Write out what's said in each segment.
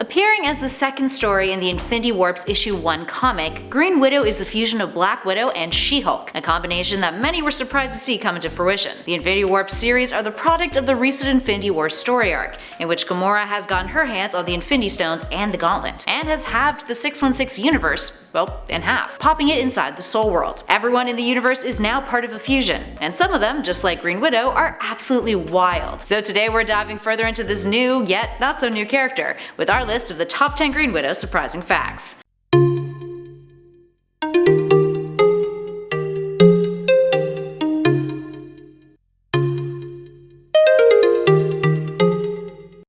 Appearing as the second story in the Infinity Warp's issue 1 comic, Green Widow is the fusion of Black Widow and She-Hulk, a combination that many were surprised to see come into fruition. The Infinity Warp series are the product of the recent Infinity War story arc, in which Gamora has gotten her hands on the Infinity Stones and the Gauntlet, and has halved the 616 universe, well, in half, popping it inside the Soul World. Everyone in the universe is now part of a fusion, and some of them, just like Green Widow, are absolutely wild. So today we're diving further into this new, yet not so new character, with our list of the top 10 Green Widow surprising facts.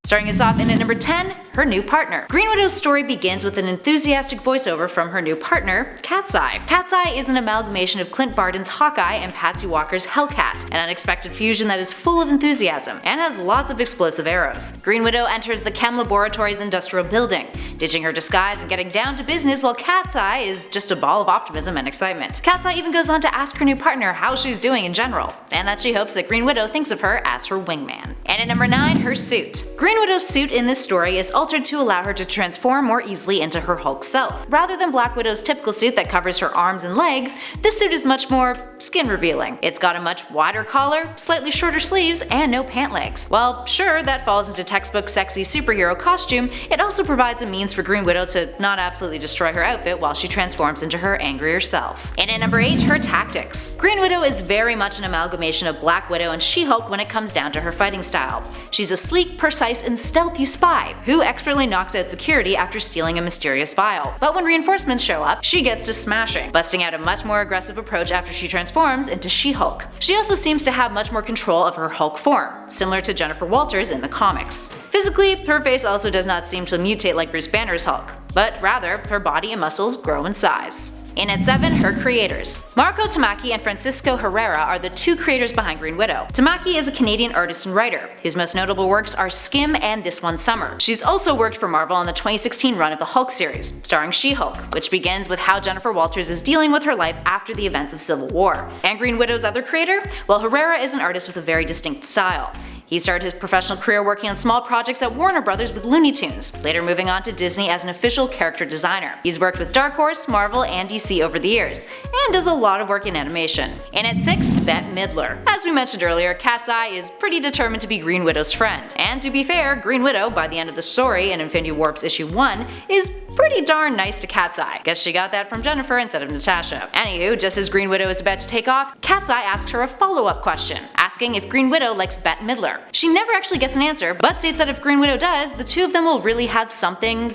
Starting us off in at number 10, her new partner. Green Widow's story begins with an enthusiastic voiceover from her new partner, Cat's Eye. Cat's Eye is an amalgamation of Clint Barton's Hawkeye and Patsy Walker's Hellcat, an unexpected fusion that is full of enthusiasm and has lots of explosive arrows. Green Widow enters the Chem Laboratories industrial building, ditching her disguise and getting down to business, while Cat's Eye is just a ball of optimism and excitement. Cat's Eye even goes on to ask her new partner how she's doing in general, and that she hopes that Green Widow thinks of her as her wingman. And at number 9, her suit. Green Widow's suit in this story is altered to allow her to transform more easily into her Hulk self. Rather than Black Widow's typical suit that covers her arms and legs, this suit is much more skin revealing. It's got a much wider collar, slightly shorter sleeves, and no pant legs. While sure, that falls into textbook sexy superhero costume, it also provides a means for Green Widow to not absolutely destroy her outfit while she transforms into her angrier self. And at number 8, her tactics. Green Widow is very much an amalgamation of Black Widow and She-Hulk when it comes down to her fighting style. She's a sleek, precise, and stealthy spy who expertly knocks out security after stealing a mysterious vial. But when reinforcements show up, she gets to smashing, busting out a much more aggressive approach after she transforms into She-Hulk. She also seems to have much more control of her Hulk form, similar to Jennifer Walters in the comics. Physically, her face also does not seem to mutate like Bruce Banner's Hulk, but rather her body and muscles grow in size. In at 7, her creators. Marco Tamaki and Francisco Herrera are the two creators behind Green Widow. Tamaki is a Canadian artist and writer, whose most notable works are Skim and This One Summer. She's also worked for Marvel on the 2016 run of the Hulk series, starring She-Hulk, which begins with how Jennifer Walters is dealing with her life after the events of Civil War. And Green Widow's other creator? Well, Herrera is an artist with a very distinct style. He started his professional career working on small projects at Warner Brothers with Looney Tunes, later moving on to Disney as an official character designer. He's worked with Dark Horse, Marvel, and DC over the years, and does a lot of work in animation. And at 6, BETTE MIDLER. As we mentioned earlier, Cat's Eye is pretty determined to be Green Widow's friend. And to be fair, Green Widow, by the end of the story in Infinity Warp's issue 1, is pretty darn nice to Cat's Eye. Guess she got that from Jennifer instead of Natasha. Anywho, just as Green Widow is about to take off, Cat's Eye asks her a follow-up question, asking if Green Widow likes BETTE MIDLER. She never actually gets an answer, but states that if Green Widow does, the two of them will really have something.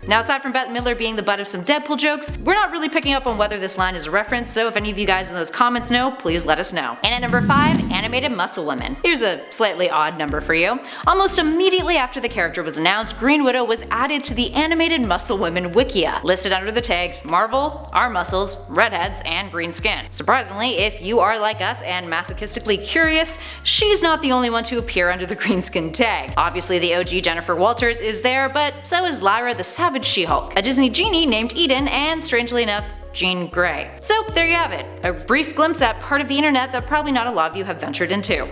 Now, aside from BETTE MIDLER being the butt of some Deadpool jokes, we're not really picking up on whether this line is a reference, so if any of you guys in those comments know, please let us know. And at number 5, animated muscle women. Here's a slightly odd number for you. Almost immediately after the character was announced, Green Widow was added to the animated muscle women wikia, listed under the tags Marvel, Our Muscles, Redheads, and Green Skin. Surprisingly, if you are like us and masochistically curious, she's not the only one to appear under the Green Skin tag. Obviously, the OG Jennifer Walters is there, but so is Lyra the Savage She-Hulk, a Disney genie named Eden, and strangely enough, Jean Grey. So there you have it, a brief glimpse at part of the internet that probably not a lot of you have ventured into.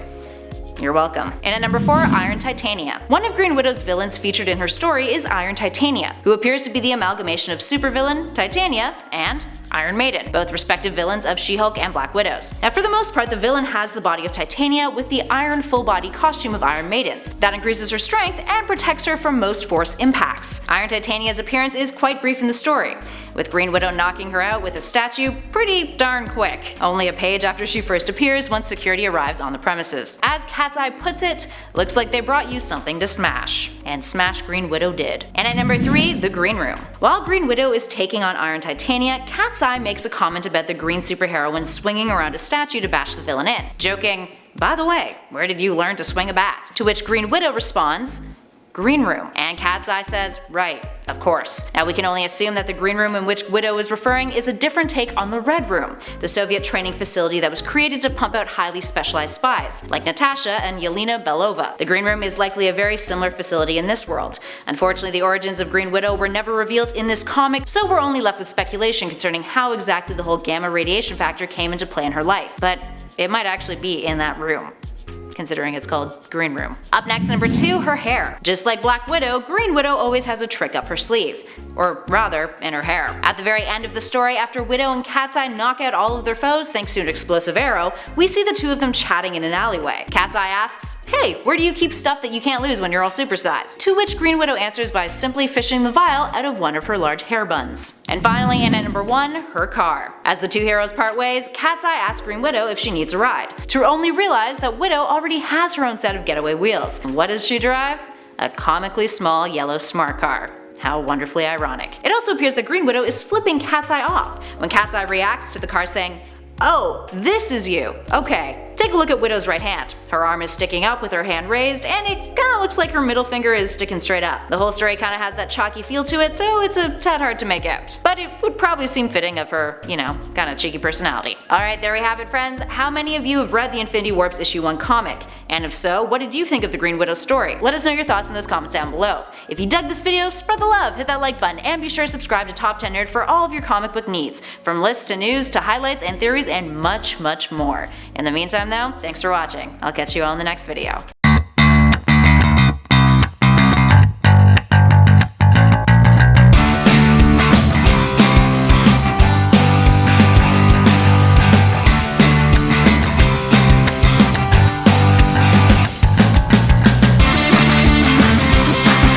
You're welcome. And at number 4, Iron Titania. One of Green Widow's villains featured in her story is Iron Titania, who appears to be the amalgamation of supervillain Titania and Iron Maiden, both respective villains of She-Hulk and Black Widows. Now, for the most part, the villain has the body of Titania with the iron full-body costume of Iron Maiden's. That increases her strength and protects her from most force impacts. Iron Titania's appearance is quite brief in the story, with Green Widow knocking her out with a statue pretty darn quick, only a page after she first appears once security arrives on the premises. As Cat's Eye puts it, looks like they brought you something to smash. And smash Green Widow did. And at number 3, the Green Room. While Green Widow is taking on Iron Titania, Cat's Eye makes a comment about the green superheroine swinging around a statue to bash the villain in, joking, "By the way, where did you learn to swing a bat?" To which Green Widow responds, "Green Room." And Cat's Eye says, "Right, of course." Now we can only assume that the Green Room in which Widow is referring is a different take on the Red Room, the Soviet training facility that was created to pump out highly specialized spies, like Natasha and Yelena Belova. The Green Room is likely a very similar facility in this world. Unfortunately, the origins of Green Widow were never revealed in this comic, so we're only left with speculation concerning how exactly the whole gamma radiation factor came into play in her life, but it might actually be in that room. considering it's called Green Room. Up next, number 2, her hair. Just like Black Widow, Green Widow always has a trick up her sleeve. Or rather, in her hair. At the very end of the story, after Widow and Cat's Eye knock out all of their foes thanks to an explosive arrow, we see the two of them chatting in an alleyway. Cat's Eye asks, "Hey, where do you keep stuff that you can't lose when you're all supersized?" To which Green Widow answers by simply fishing the vial out of one of her large hair buns. And finally, in at number 1, her car. As the two heroes part ways, Cat's Eye asks Green Widow if she needs a ride, to only realize that Widow already has her own set of getaway wheels. And what does she drive? A comically small yellow smart car. How wonderfully ironic. It also appears that Green Widow is flipping Cat's Eye off when Cat's Eye reacts to the car saying, "Oh, this is you. Okay." Take a look at Widow's right hand. Her arm is sticking up with her hand raised, and it kinda looks like her middle finger is sticking straight up. The whole story kinda has that chalky feel to it, so it's a tad hard to make out. But it would probably seem fitting of her, kinda cheeky personality. Alright, there we have it, friends. How many of you have read the Infinity Warps issue 1 comic? And if so, what did you think of the Green Widow story? Let us know your thoughts in those comments down below. If you dug this video, spread the love, hit that like button, and be sure to subscribe to Top 10 Nerd for all of your comic book needs, from lists to news to highlights and theories and much, much more. In the meantime though, thanks for watching. I'll catch you all in the next video.